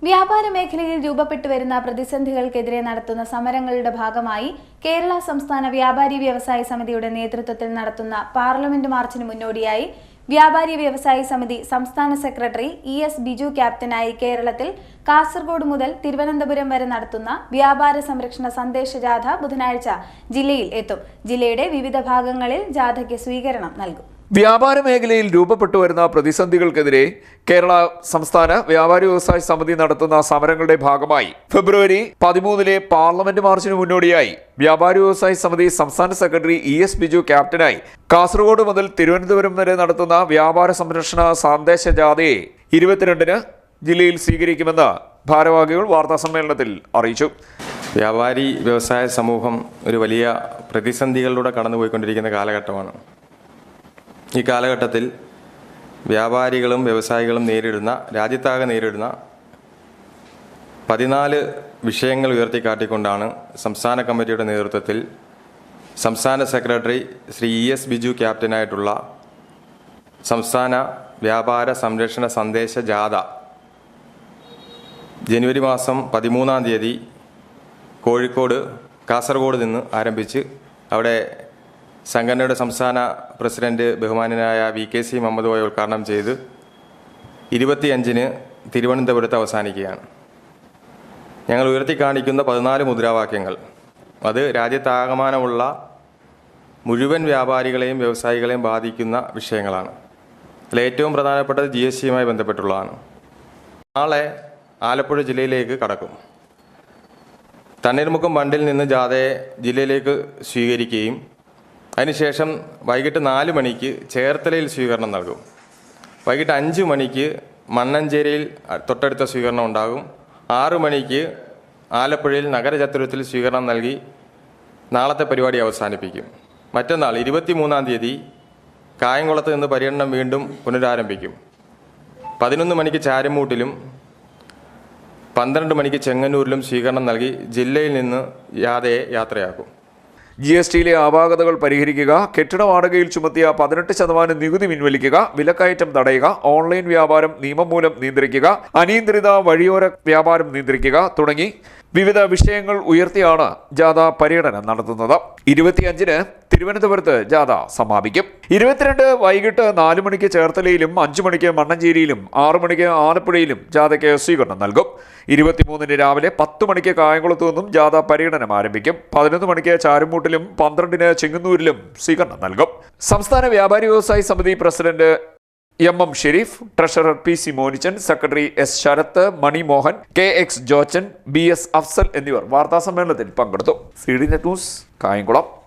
വ്യാപാര മേഖലയിൽ രൂപപ്പെട്ടു വരുന്ന പ്രതിസന്ധികൾക്കെതിരെ നടത്തുന്ന സമരങ്ങളുടെ ഭാഗമായി കേരള സംസ്ഥാന വ്യാപാരി വ്യവസായി സമിതിയുടെ നേതൃത്വത്തിൽ നടത്തുന്ന പാർലമെന്റ് മാർച്ചിന് മുന്നോടിയായി വ്യാപാരി വ്യവസായി സമിതി സംസ്ഥാന സെക്രട്ടറി എസ് ബിജു ക്യാപ്റ്റനായി കേരളത്തിൽ കാസർഗോഡ് മുതൽ തിരുവനന്തപുരം വരെ നടത്തുന്ന വ്യാപാര സംരക്ഷണ സന്ദേശ ജാഥ ബുധനാഴ്ച ജില്ലയിൽ എത്തും. ജില്ലയുടെ വിവിധ ഭാഗങ്ങളിൽ ജാഥയ്ക്ക് സ്വീകരണം നൽകും. വ്യാപാര മേഖലയിൽ രൂപപ്പെട്ടു വരുന്ന പ്രതിസന്ധികൾക്കെതിരെ കേരള സംസ്ഥാന വ്യാപാരി വ്യവസായ സമിതി നടത്തുന്ന സമരങ്ങളുടെ ഭാഗമായി ഫെബ്രുവരി 13 പാർലമെന്റ് മാർച്ചിന് മുന്നോടിയായി വ്യാപാരി വ്യവസായ സമിതി സംസ്ഥാന സെക്രട്ടറി എസ് ബിജു ക്യാപ്റ്റനായി കാസർഗോഡ് മുതൽ തിരുവനന്തപുരം വരെ നടത്തുന്ന വ്യാപാര സംരക്ഷണ സന്ദേശ ജാഥയെ 22 ജില്ലയിൽ സ്വീകരിക്കുമെന്ന് ഭാരവാഹികൾ വാർത്താസമ്മേളനത്തിൽ അറിയിച്ചു. വ്യാപാരി വ്യവസായ സമൂഹം ഒരു വലിയ പ്രതിസന്ധികളിലൂടെ കടന്നുപോയിക്കൊണ്ടിരിക്കുന്ന കാലഘട്ടമാണ്. ഈ കാലഘട്ടത്തിൽ വ്യാപാരികളും വ്യവസായികളും രാജ്യത്താകെ നേരിടുന്ന 14 വിഷയങ്ങൾ ഉയർത്തിക്കാട്ടിക്കൊണ്ടാണ് സംസ്ഥാന കമ്മിറ്റിയുടെ നേതൃത്വത്തിൽ സംസ്ഥാന സെക്രട്ടറി ശ്രീ എസ് ബിജു ക്യാപ്റ്റനായിട്ടുള്ള സംസ്ഥാന വ്യാപാര സംരക്ഷണ സന്ദേശ ജാഥ ജനുവരി മാസം 13-ാം തീയതി കോഴിക്കോട് കാസർഗോഡ് നിന്ന് ആരംഭിച്ച് അവിടെ സംഘടനയുടെ സംസ്ഥാന പ്രസിഡന്റ് ബഹുമാനനായ VKC മുഹമ്മദ് കോയ ഉദ്ഘാടനം ചെയ്ത് 25-ന് തിരുവനന്തപുരത്ത് അവസാനിക്കുകയാണ്. ഞങ്ങൾ ഉയർത്തിക്കാണിക്കുന്ന 14 മുദ്രാവാക്യങ്ങൾ അത് രാജ്യത്താകമാനമുള്ള മുഴുവൻ വ്യാപാരികളെയും വ്യവസായികളെയും ബാധിക്കുന്ന വിഷയങ്ങളാണ്. അതിൽ ഏറ്റവും പ്രധാനപ്പെട്ടത് GSTയുമായി ബന്ധപ്പെട്ടുള്ളതാണ്. നാളെ ആലപ്പുഴ ജില്ലയിലേക്ക് കടക്കും. തണ്ണീർമുക്കം ബണ്ടിൽ നിന്ന് ജാഥയെ ജില്ലയിലേക്ക് സ്വീകരിക്കുകയും അതിനുശേഷം വൈകിട്ട് 4 മണിക്ക് ചേർത്തലയിൽ സ്വീകരണം നൽകും. വൈകിട്ട് 5 മണിക്ക് മണ്ണഞ്ചേരിയിൽ തൊട്ടടുത്ത സ്വീകരണം ഉണ്ടാകും. 6 മണിക്ക് ആലപ്പുഴയിൽ നഗരചത്തുരത്തിൽ സ്വീകരണം നൽകി നാളത്തെ പരിപാടി അവസാനിപ്പിക്കും. മറ്റന്നാൾ 23-ാം തീയതി കായംകുളത്ത് നിന്ന് പര്യടനം വീണ്ടും പുനരാരംഭിക്കും. 11 മണിക്ക് ചാരമൂട്ടിലും 12 മണിക്ക് ചെങ്ങന്നൂരിലും സ്വീകരണം നൽകി ജില്ലയിൽ നിന്ന് ജാഥയെ യാത്രയാക്കും. GSTയിലെ അപാകതകൾ പരിഹരിക്കുക, കെട്ടിട വാടകയിൽ ചുമത്തിയ 18% നികുതി പിൻവലിക്കുക, വിലക്കയറ്റം തടയുക, ഓൺലൈൻ വ്യാപാരം നിയമം മൂലം നിയന്ത്രിക്കുക, അനിയന്ത്രിത വഴിയോര വ്യാപാരം നിയന്ത്രിക്കുക തുടങ്ങി വിവിധ വിഷയങ്ങൾ ഉയർത്തിയാണ് ജാഥ പര്യടനം നടത്തുന്നത്. 25-ന് തിരുവനന്തപുരത്ത് ജാഥ സമാപിക്കും. 22 വൈകിട്ട് 4 മണിക്ക് ചേർത്തലയിലും 5 മണിക്ക് മണ്ണഞ്ചേരിയിലും 6 മണിക്ക് ആലപ്പുഴയിലും ജാഥയ്ക്ക് സ്വീകരണം നൽകും. 23-ന് രാവിലെ 10 മണിക്ക് കായംകുളത്തു നിന്നും ജാഥ പര്യടനം ആരംഭിക്കും. 11 മണിക്ക് ചാരുമൂട്ടിലും 12-ന് ചെങ്ങന്നൂരിലും സ്വീകരണം നൽകും. സംസ്ഥാന വ്യാപാരി വ്യവസായി സമിതി president MM Shareef, treasurer PC Monichan, secretary S Sharath, Mani Mohan, KX Jochan, BS Afsal എന്നിവർ വാർത്താസമ്മേളനത്തിൽ പങ്കെടുത്തു. CDNet news, Kayamkulam.